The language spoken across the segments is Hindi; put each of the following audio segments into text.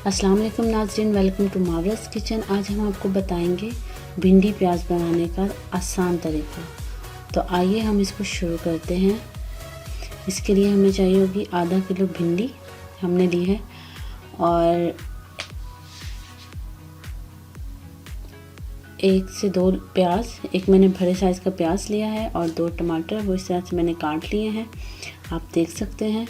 अस्सलाम वालेकुम नाज़रीन, वेलकम टू मावरस किचन। आज हम आपको बताएंगे भिंडी प्याज बनाने का आसान तरीका। तो आइए हम इसको शुरू करते हैं। इसके लिए हमें चाहिए होगी आधा किलो भिंडी हमने ली है, और 1 से 2 प्याज, एक मैंने बड़े साइज़ का प्याज लिया है और 2 टमाटर वो इस तरह से मैंने काट लिए हैं, आप देख सकते हैं।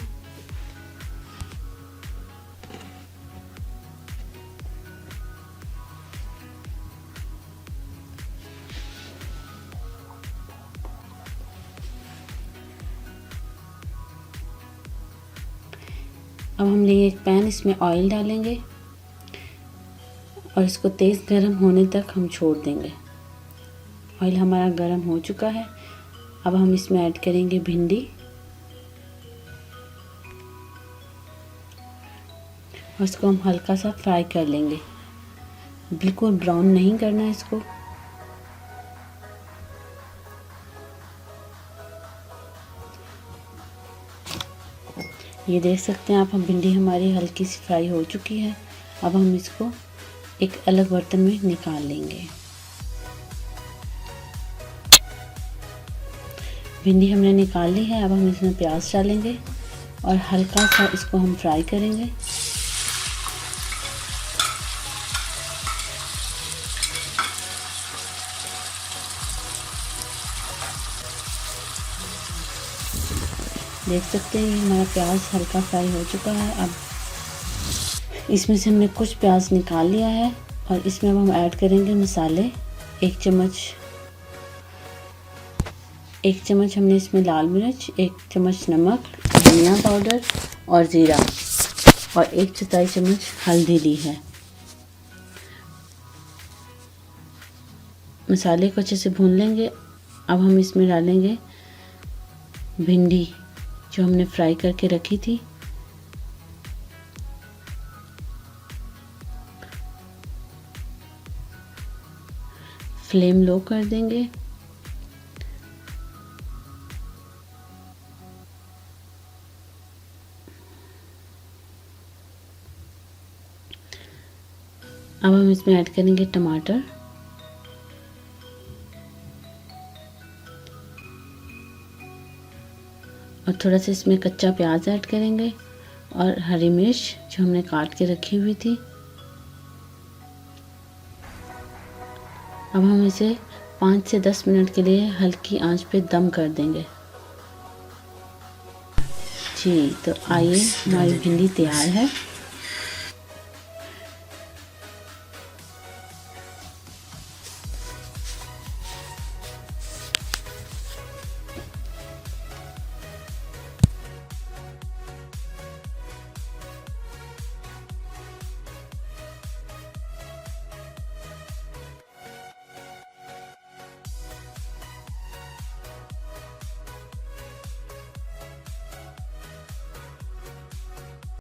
अब हम लेंगे एक पैन, इसमें ऑयल डालेंगे और इसको तेज़ गर्म होने तक हम छोड़ देंगे। ऑयल हमारा गर्म हो चुका है। अब हम इसमें ऐड करेंगे भिंडी और इसको हम हल्का सा फ्राई कर लेंगे, बिल्कुल ब्राउन नहीं करना है इसको। ये देख सकते हैं आप, हम भिंडी हमारी हल्की सी फ्राई हो चुकी है। अब हम इसको एक अलग बर्तन में निकाल लेंगे। भिंडी हमने निकाल ली है। अब हम इसमें प्याज डालेंगे और हल्का सा इसको हम फ्राई करेंगे। देख सकते हैं हमारा प्याज हल्का फ्राई हो चुका है। अब इसमें से हमने कुछ प्याज निकाल लिया है और इसमें अब हम ऐड करेंगे मसाले। 1 चम्मच हमने इसमें लाल मिर्च, 1 चम्मच नमक, धनिया पाउडर और ज़ीरा, और 1/4 चम्मच हल्दी ली है। मसाले को अच्छे से भून लेंगे। अब हम इसमें डालेंगे भिंडी जो हमने फ्राई करके रखी थी। फ्लेम लो कर देंगे। अब हम इसमें ऐड करेंगे टमाटर और थोड़ा सा इसमें कच्चा प्याज ऐड करेंगे और हरी मिर्च जो हमने काट के रखी हुई थी। अब हम इसे 5 से 10 मिनट के लिए हल्की आंच पे दम कर देंगे। जी, तो आइए हमारी भिंडी तैयार है।